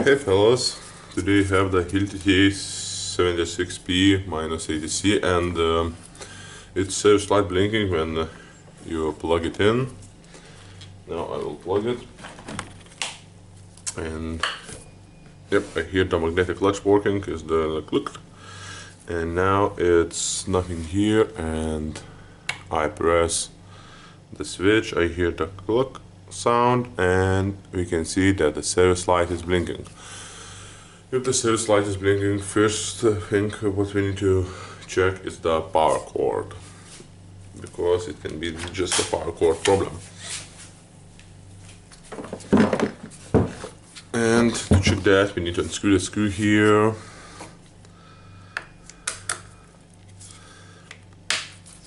Hey fellas, today I have the Hilti TE76P -ADC and it saves light blinking when you plug it in. Now I will plug it and yep, I hear the magnetic latch working, is the click, and now it's nothing here and I press the switch, I hear the click sound and we can see that the service light is blinking. If the service light is blinking, first thing what we need to check is the power cord, because it can be just a power cord problem. And to check that, we need to unscrew the screw here.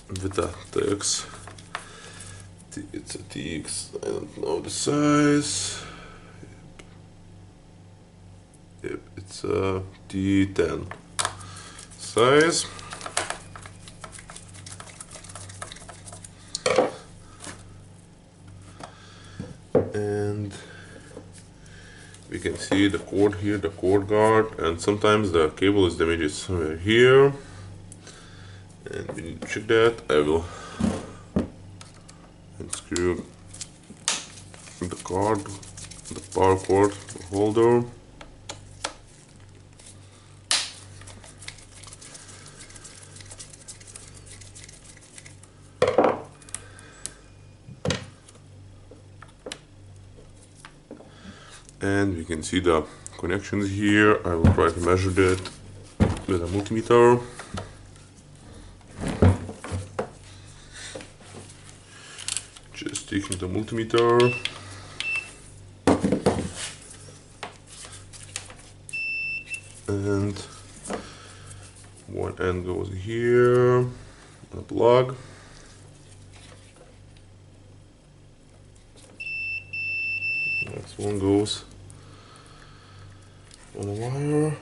With the TX. It's a TX, I don't know the size. Yep, it's a T10 size. And we can see the cord here, the cord guard, and sometimes the cable is damaged somewhere here. And we need to check that. I will unscrew the cord, the power cord holder. And we can see the connections here. I will try to measure that with a multimeter. Just taking the multimeter. And one end goes here, a plug. Next one goes on a wire.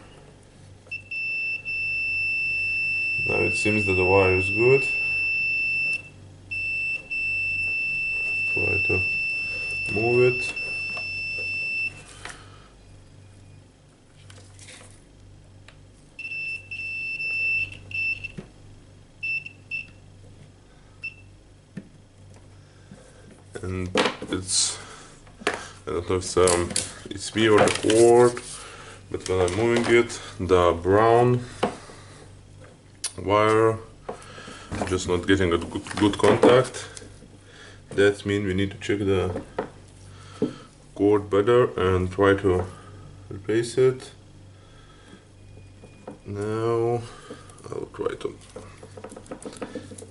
Now it seems that the wire is good. Try to move it. And it's, I don't know if it's me or the cord, but when I'm moving it, the brown wire just not getting a good contact. That means we need to check the cord better and try to replace it. Now I'll try to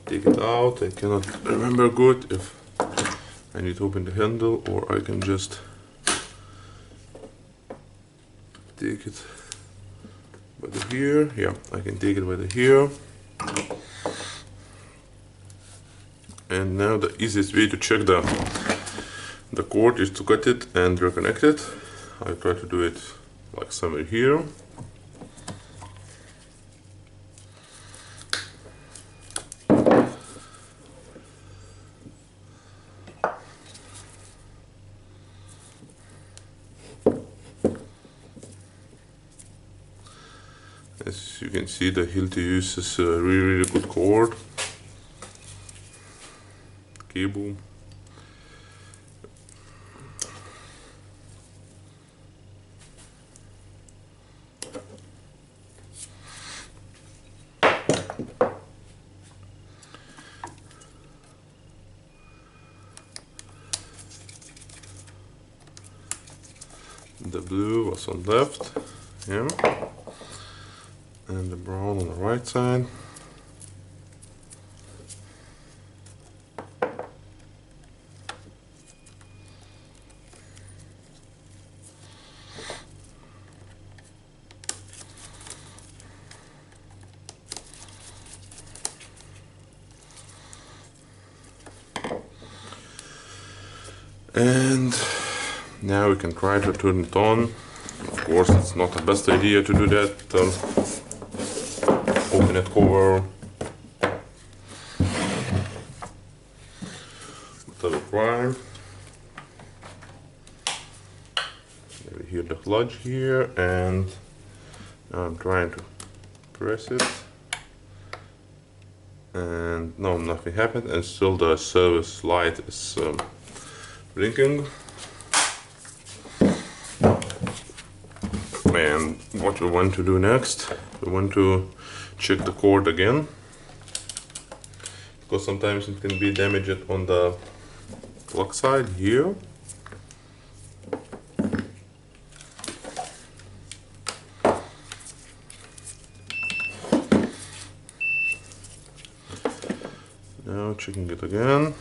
take it out. I cannot remember good if I need to open the handle or I can just take it by the here. Yeah, I can take it by the here. And now the easiest way to check the cord is to cut it and reconnect it. I try to do it like somewhere here. As you can see, the Hilti uses a really good cord, cable. The blue was on left, yeah. And the brown on the right side. And now we can try to turn it on. Of course, it's not the best idea to do that. Open it cover. Double prime. Maybe hear the clutch here, and now I'm trying to press it, and no, nothing happened, and still the service light is blinking. And what we want to do next, we want to check the cord again, because sometimes it can be damaged on the plug side here. Now checking it again.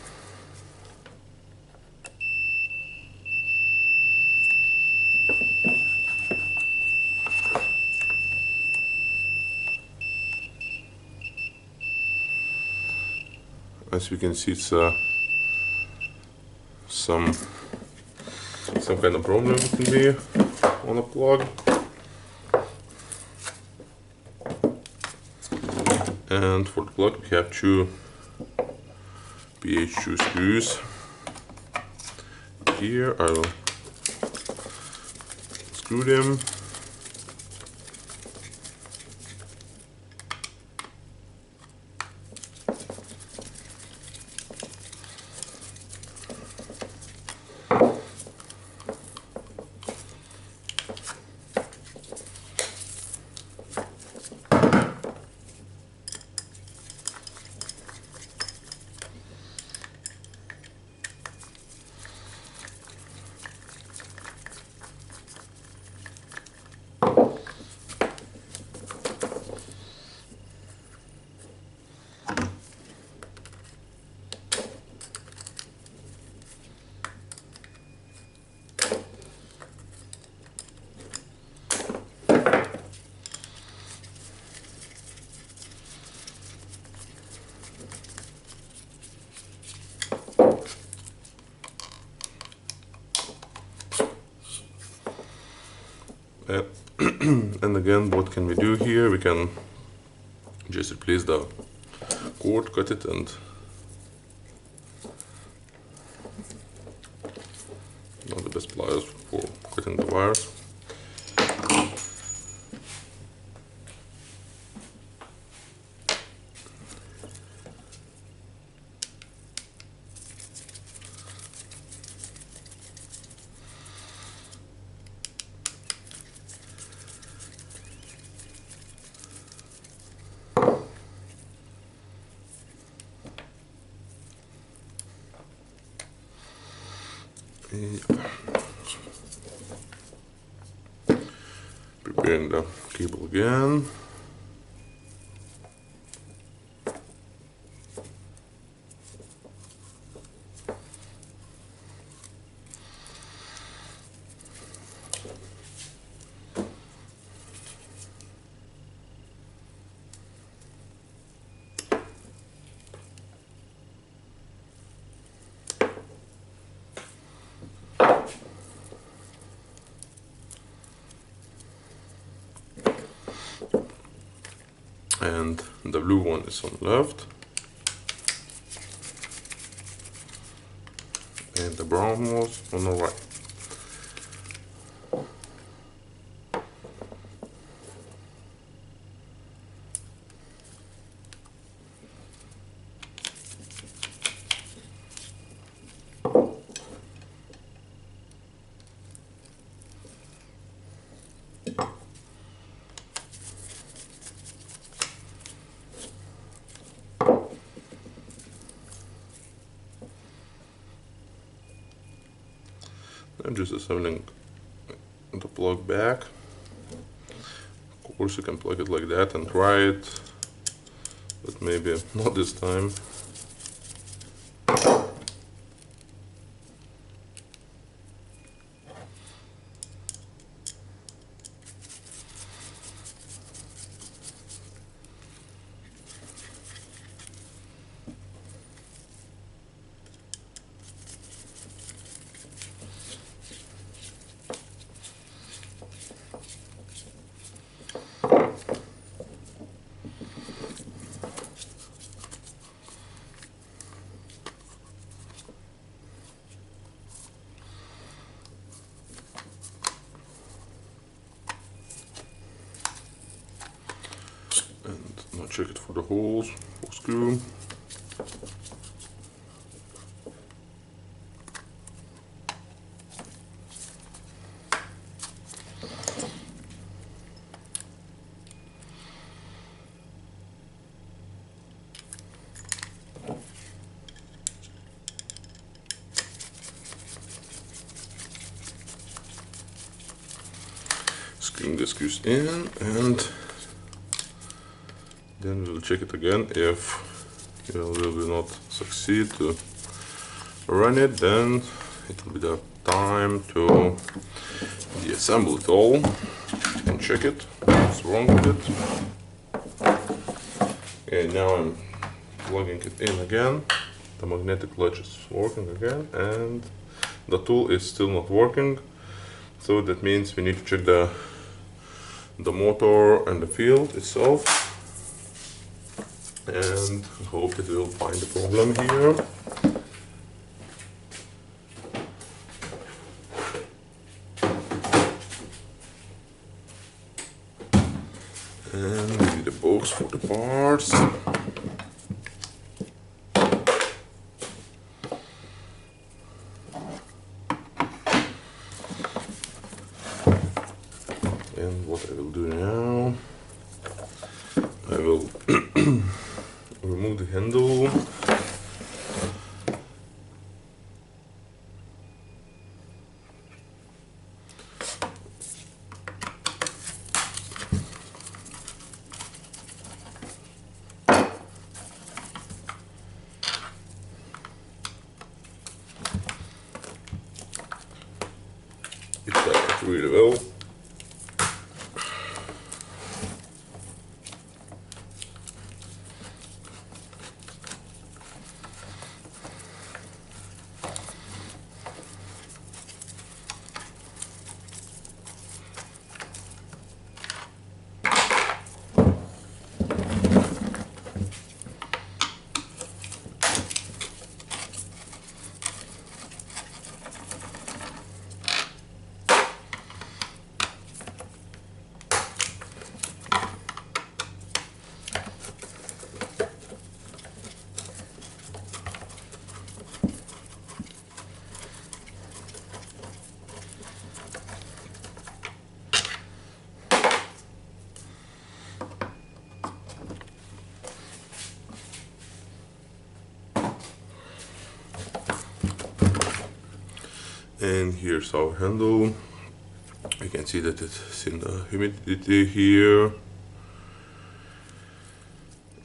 As we can see, it's some kind of problem it can be on a plug. And for the plug we have two PH2 screws. Here I will screw them. And again, what can we do here? We can just replace the cord, cut it, and not the best pliers for cutting the wires. Preparing the cable again. And the blue one is on the left, and the brown was on the right. I'm just assembling the plug back. Of course you can plug it like that and try it, but maybe not this time. check it for the holes for screw. Screwing the screws in, and then we'll check it again. If we will not succeed to run it, then it will be the time to deassemble it all and check it, what's wrong with it. Okay, now I'm plugging it in again. The magnetic latch is working again, and the tool is still not working. So that means we need to check the motor and the field itself, and hope that we'll find the problem here. And maybe the box for the parts. And what I will do now, I will remove the handle. It does really well. And here's our handle. You can see that it's in the humidity here,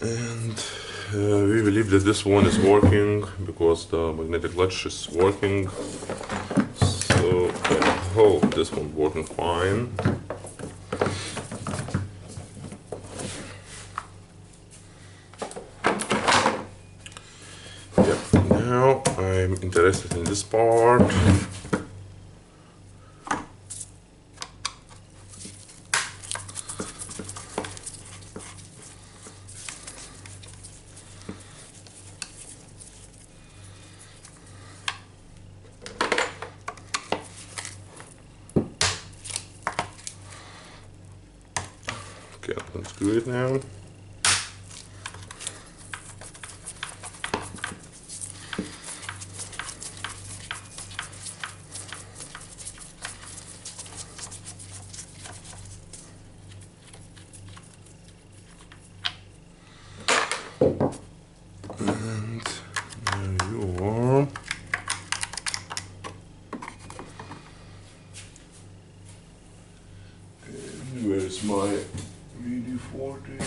and we believe that this one is working because the magnetic latch is working, so I hope this one's working fine. Yep, now I'm interested in this part. Okay, let's do it now. And there you are. And where's my VD40?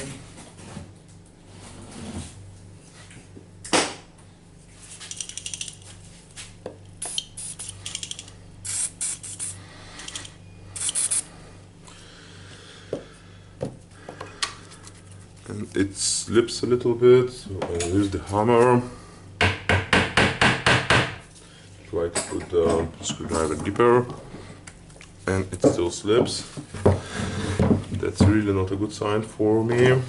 And it slips a little bit, so I use the hammer. Try to put the screwdriver deeper, and it still slips. That's really not a good sign for me.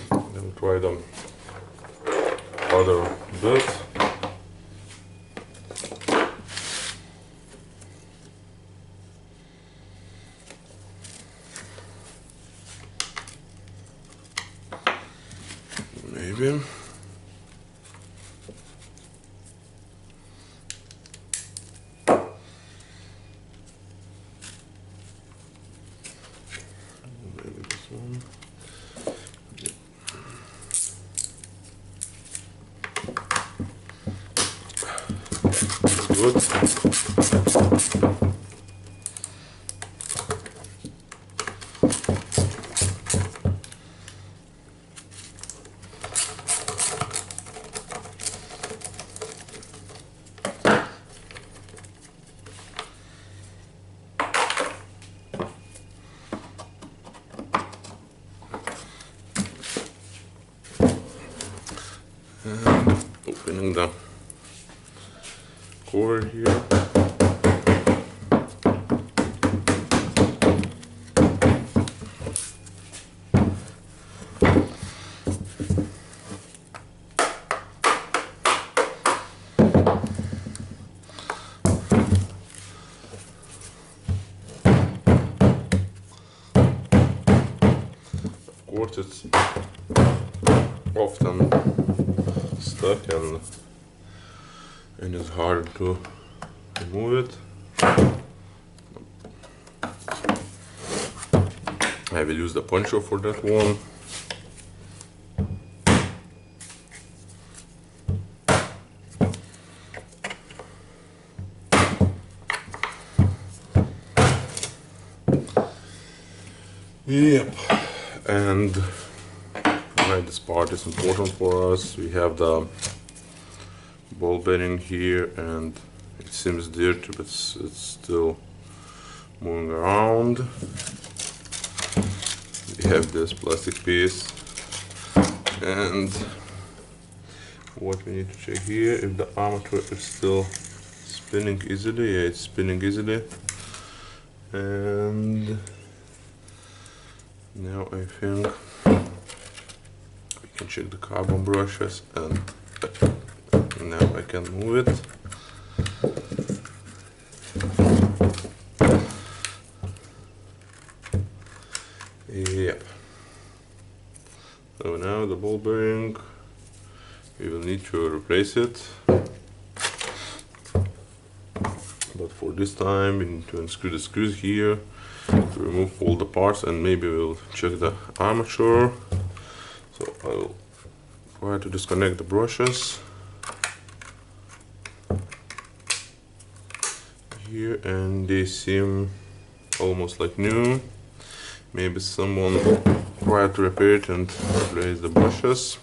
Then try the other bit. maybe. Maybe this one. Yep. Good. And opening the cover here. Of course, it's often stuck and it's hard to remove it. I will use the poncho for that one. Yep, and right, this part is important for us. We have the ball bearing here, and it seems dirty, but it's still moving around. We have this plastic piece, and what we need to check here, if the armature is still spinning easily. Yeah, it's spinning easily, and now I think we can check the carbon brushes, and now I can move it. Yep. So now the ball bearing, we will need to replace it. But for this time we need to unscrew the screws here to remove all the parts, and maybe we'll check the armature. So I'll try to disconnect the brushes here, and they seem almost like new. Maybe someone tried to repair it and replace the brushes.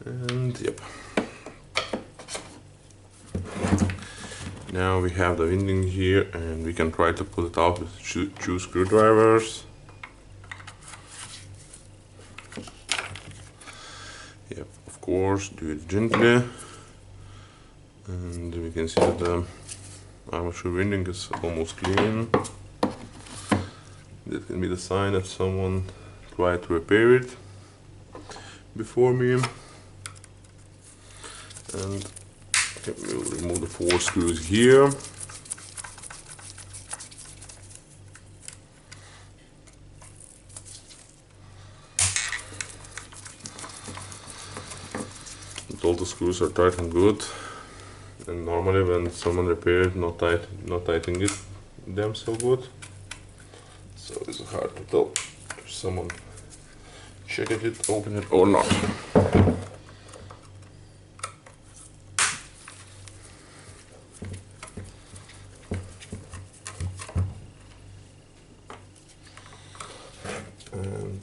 And yep. Now we have the winding here, and we can try to pull it out with two screwdrivers. Yep, of course, do it gently. And we can see that the armature winding is almost clean. That can be the sign that someone tried to repair it before me. And we'll remove the 4 screws here. All the screws are tight and good. And normally when someone repairs, not tightening them so good. So it's hard to tell if someone checked it, open it or not. And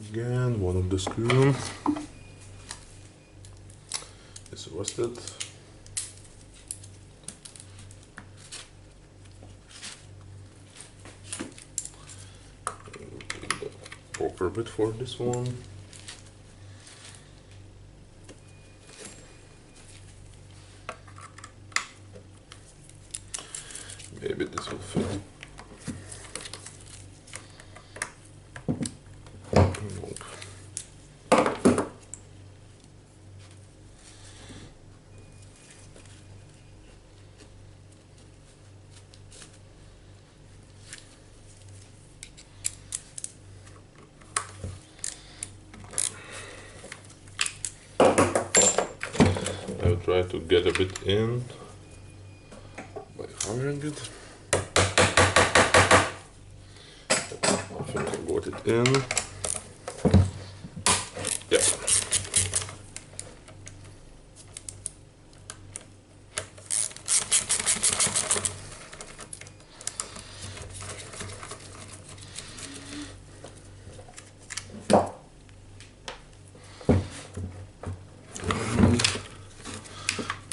again, one of the screws is rusted. The proper bit for this one. Maybe this will fit. try to get a bit in by hammering it. I think I got it in. Yeah.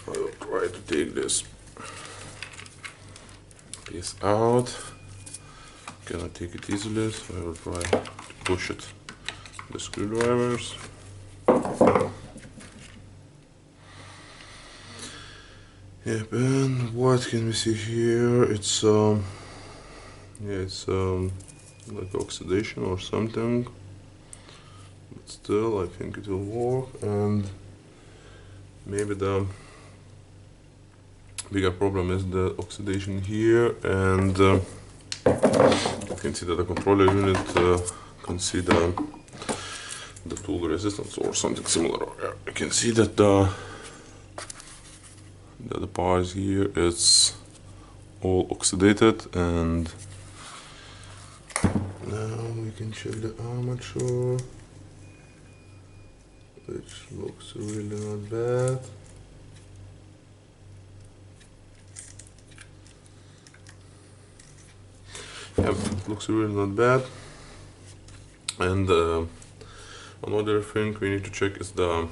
I will try to take this piece out. Cannot take it easily, so I will try to push it with the screwdrivers. Yep, and what can we see here? It's yeah, it's like oxidation or something, but still I think it will work. And maybe the bigger problem is the oxidation here, and you can see that the controller unit can see the tool resistance or something similar. You can see that the parts here is all oxidated, and now we can check the armature, which looks really not bad. Yeah, it looks really not bad. And another thing we need to check is the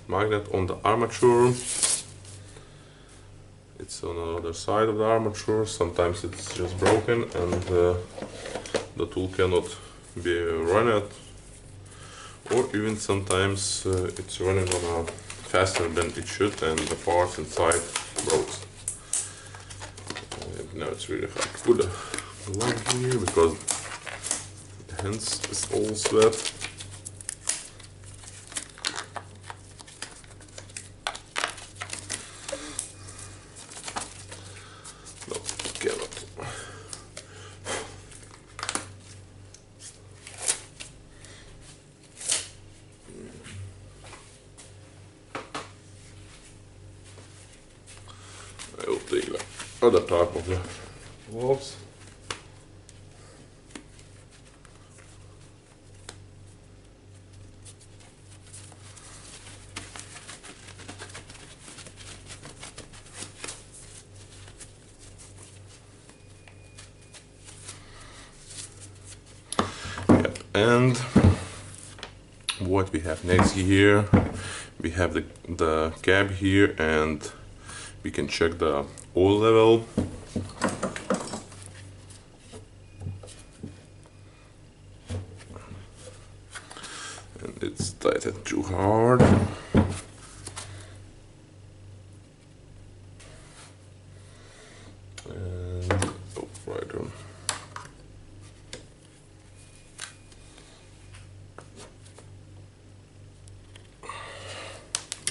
magnet on the armature. It's on the other side of the armature. Sometimes it's just broken and the tool cannot be run at, or even sometimes it's running on faster than it should and the parts inside broke. Now it's really hard to put the line here because the hands is all sweat. No, it cannot. I will take the other type of the gloves. Yep. And what we have next here, we have the cap here, and we can check the oil level. And it's tightened too hard. And oh, right on.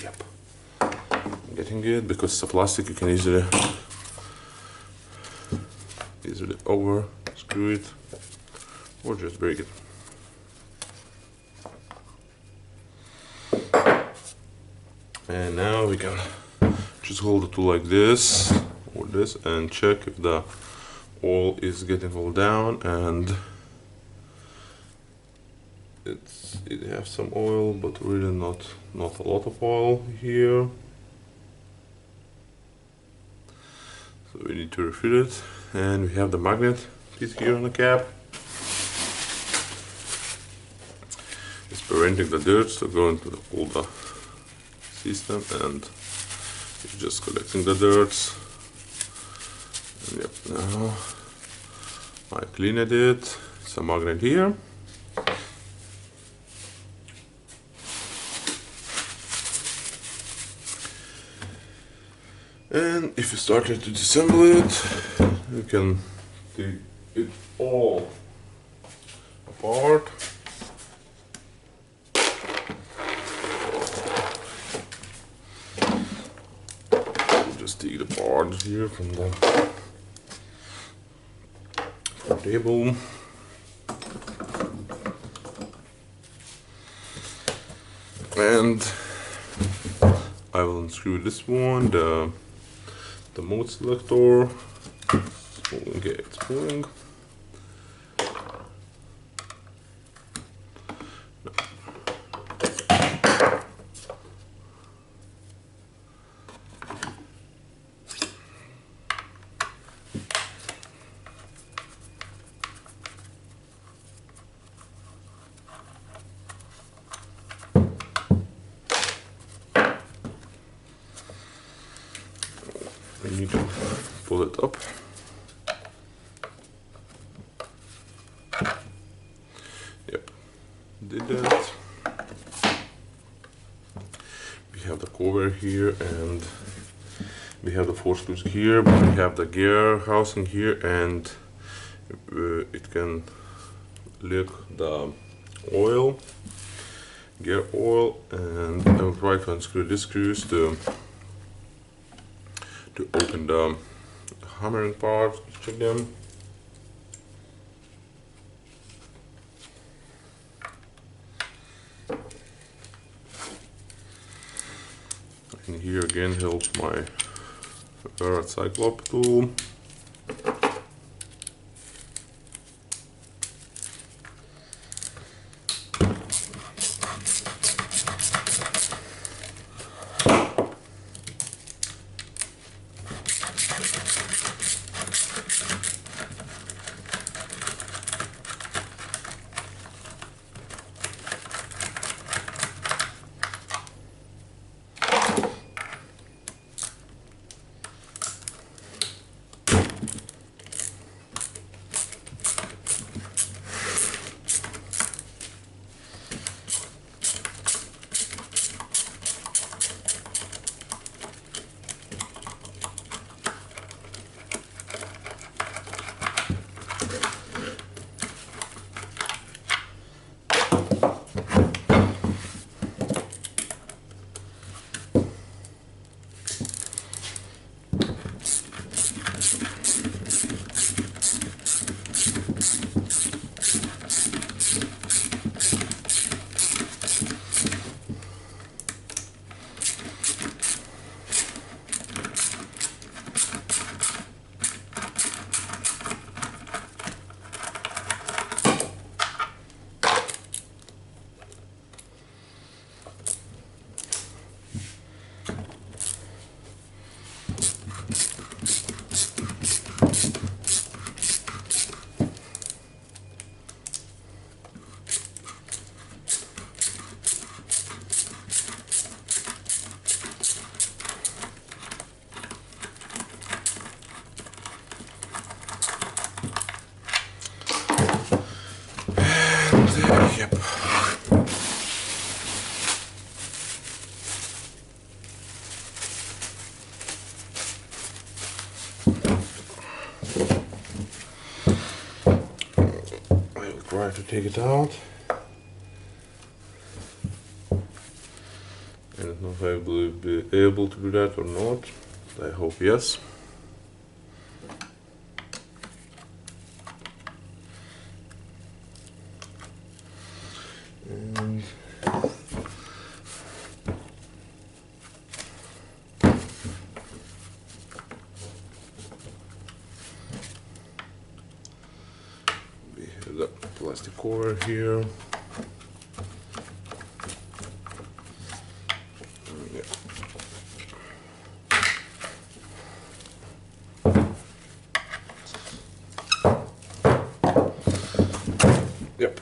Yep. Getting it, because it's a plastic, you can easily over screw it or just break it. And now we can just hold the tool like this or this and check if the oil is getting all down, and it has some oil, but really not a lot of oil here. So we need to refill it, and we have the magnet piece here on the cap. It's preventing the dirt to go into all the system, and it's just collecting the dirt. And yep, now I cleaned it. It's a magnet here. And if you started to disassemble it, you can take it all apart. Just take the part here from the table. And I will unscrew this one, the mode selector. Okay, it's pulling. I need to pull it up. Yep, did that. We have the cover here, and we have the 4 screws here, but we have the gear housing here, and it can leak the oil, gear oil, and I will try to unscrew these screws to open the hammering part. Check them. And here again helps my Cyclops tool. Yep. I will try to take it out. I don't know if I will be able to do that or not. I hope yes. And we have the plastic cover here. Yep.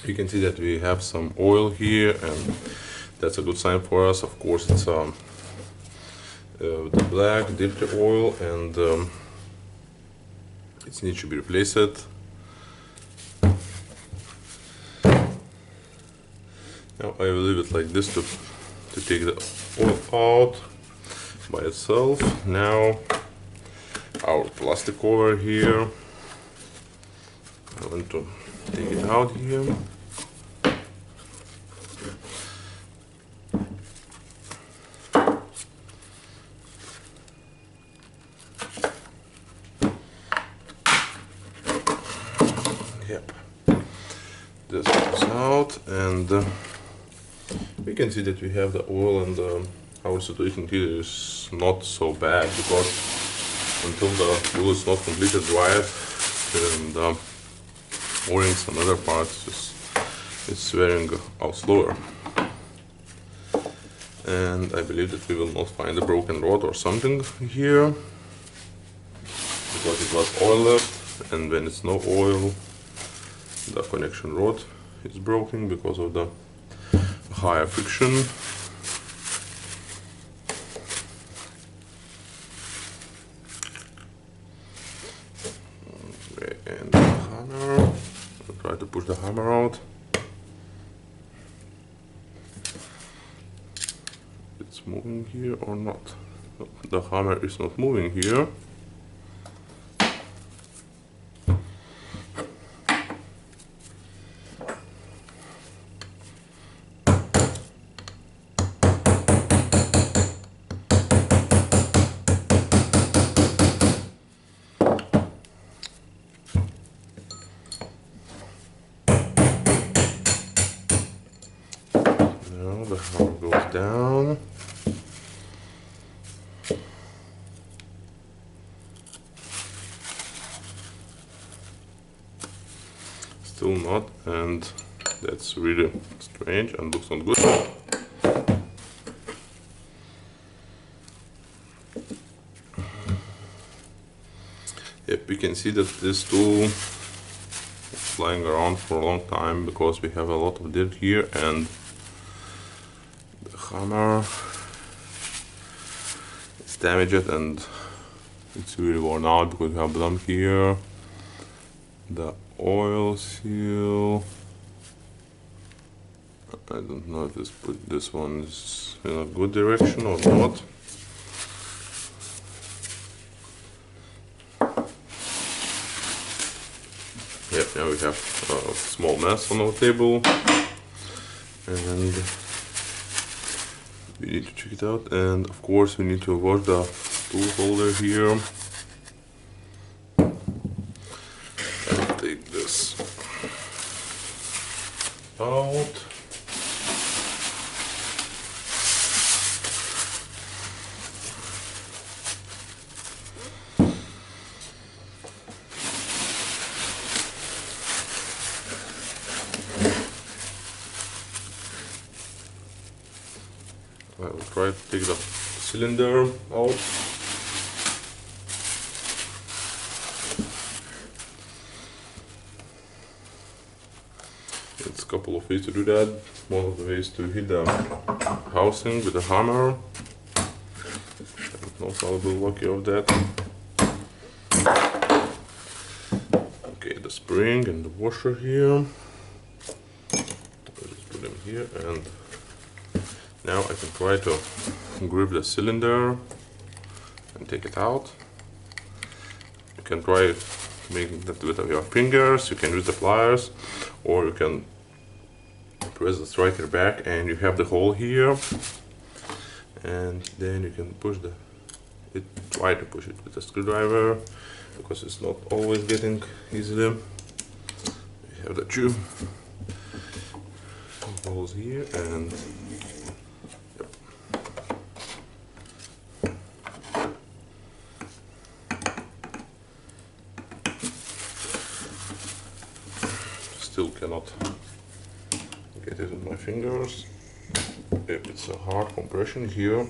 You can see that we have some oil here, and that's a good sign for us. Of course, it's the black dirty oil, and it needs to be replaced. Now I will leave it like this to take the oil out by itself. Now our plastic cover here. I want to take it out here. Yep. This comes out, and We can see that we have the oil, and our situation here is not so bad, because until the wool is not completely dried, the o-rings and other parts is wearing out slower. And I believe that we will not find a broken rod or something here, because it was oil left, and when it's no oil, the connection rod is broken because of the higher friction. Okay, and the hammer. I'll try to push the hammer out. It's moving here or not? The hammer is not moving here. Now the hammer goes down. Still not, and that's really strange and looks not good. Yep, we can see that this tool is flying around for a long time because we have a lot of dirt here, and the hammer is damaged and it's really worn out because we have block here. The oil seal, I don't know if this one is in a good direction or not. Yep, now we have a small mess on our table, and we need to check it out. And of course we need to wash the tool holder here. I'll take this out. I will try to take the cylinder out. There's a couple of ways to do that. One of the ways to hit the housing with a hammer. I'm not a little lucky of that. Okay, the spring and the washer here. I'll just put them here, and now I can try to grip the cylinder and take it out. You can try making that with your fingers, you can use the pliers, or you can press the striker back and you have the hole here, and then you can push try to push it with a screwdriver, because it's not always getting easily. We have the two holes here, and still cannot get it with my fingers. Yep, it's a hard compression here.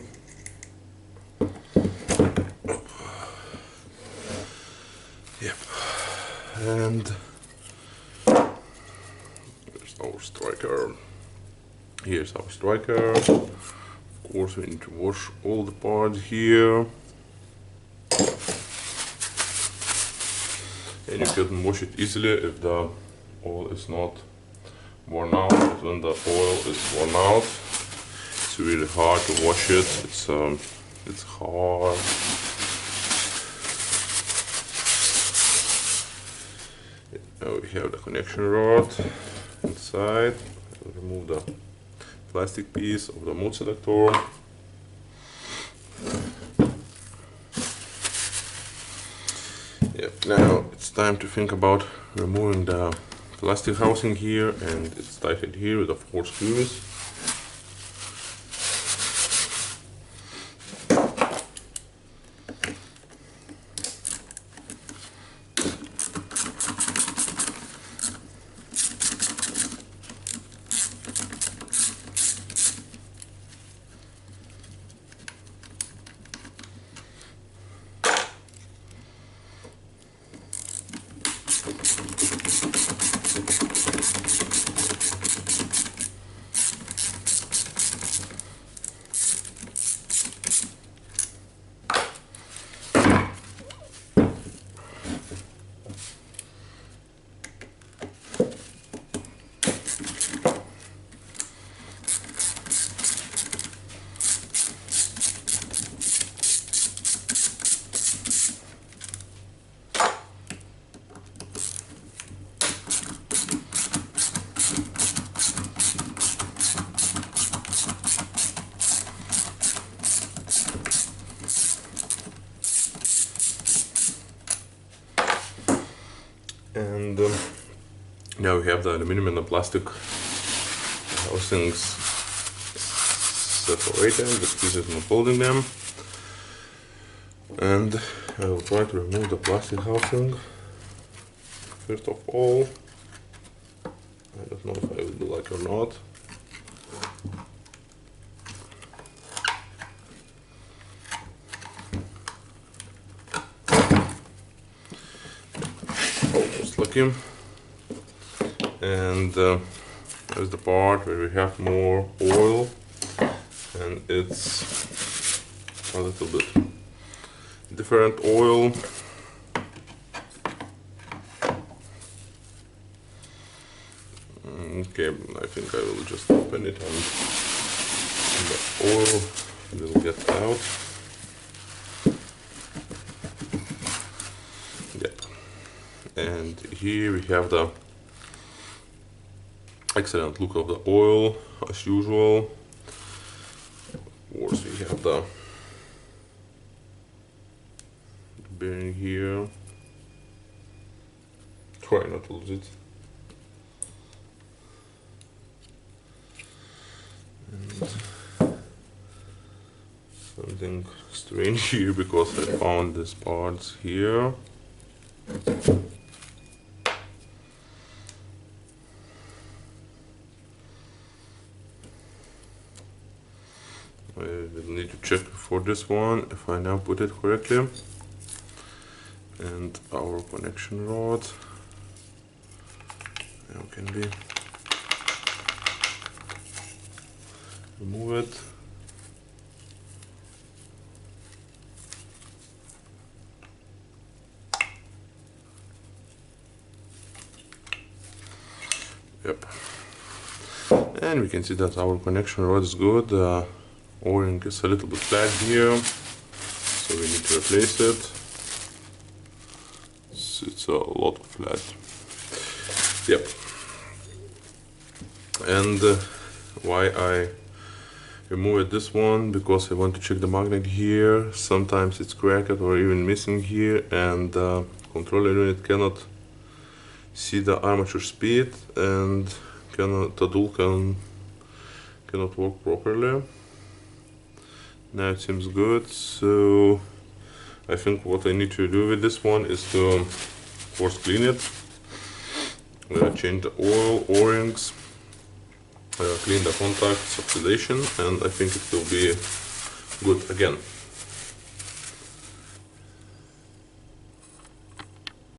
Yep, and there's our striker. Here's our striker. Of course we need to wash all the parts here. And you can wash it easily if the oil is not worn out. But when the oil is worn out, it's really hard to wash it. It's hard. Now we have the connection rod inside. I'll remove the plastic piece of the mode selector. Yep, now it's time to think about removing the plastic housing here, and it's tightened here with the 4 screws. And now we have the aluminum and the plastic housings separated, the pieces not holding them. And I will try to remove the plastic housing. First of all, I don't know if I will do like or not. Almost lucky. And there's the part where we have more oil, and it's a little bit different oil. Okay, I think I will just open it and the oil will get out. Yep. And here we have the excellent look of the oil as usual. Of course, we have the bearing here. Try not to lose it. And something strange here because I found these parts here. I will need to check for this one if I now put it correctly. And our connection rod now can be remove it. Yep. And we can see that our connection rod is good. O-ring is a little bit flat here, so we need to replace it. It's a lot flat. Yep. And why I removed this one, because I want to check the magnet here. Sometimes it's cracked or even missing here, and the controller unit cannot see the armature speed, and the tool cannot work properly. Now it seems good, so I think what I need to do with this one is to, of course, clean it. Change the oil, O-rings, clean the contacts, oxidation, and I think it will be good again.